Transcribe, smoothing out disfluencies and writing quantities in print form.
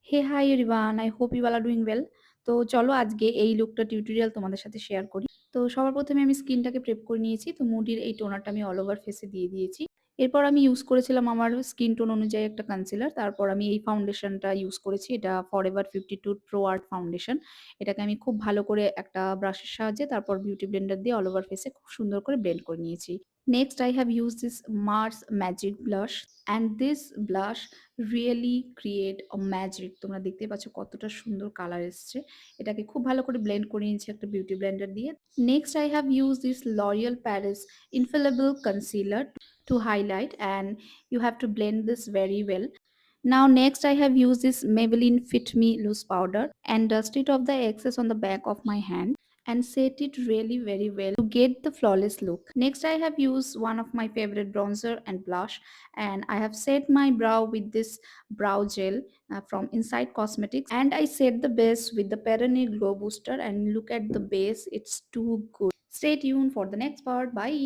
Hey hi everyone, I hope you all are doing well. তো চলো আজকে এই লুকটা টিউটোরিয়াল তোমাদের সাথে শেয়ার করি। তো সবার প্রথমে আমি স্কিনটাকে প্রেপ করে নিয়েছি। তো মুডির এই টোনারটা আমি অল ওভার ফেসে দিয়ে দিয়েছি। এরপর আমি ইউজ করেছিলাম আমার স্কিন টোন অনুযায়ী একটা কনসিলার। তারপর আমি এই ফাউন্ডেশনটা ইউজ করেছি। এটা ফরএভার 52 প্রো আর্ট ফাউন্ডেশন। এটাকে আমি খুব ভালো করে একটা ব্রাশের সাহায্যে তারপর বিউটি ব্লেন্ডার দিয়ে অল ওভার ফেসে খুব সুন্দর করে ব্লেন্ড করে নিয়েছি। Next I have used this Mars Magic Blush, and this blush really create a magic। তোমরা দেখতেই পাচ্ছ কতটা সুন্দর কালার এসছে। এটাকে খুব ভালো করে ব্লেন্ড করে নিয়েছি একটা বিউটি ব্লেন্ডার দিয়ে। Next I have used this L'Oreal Paris Infallible Concealer to highlight, and you have to blend this very well. Now next I have used this Maybelline Fit Me loose powder and dust it off the excess on the back of my hand and set it really very well to get the flawless look. Next I have used one of my favorite bronzer and blush, and I have set my brow with this brow gel from Inside Cosmetics, and I set the base with the Peroni Glow Booster, and look at the base, it's too good. Stay tuned for the next part. Bye.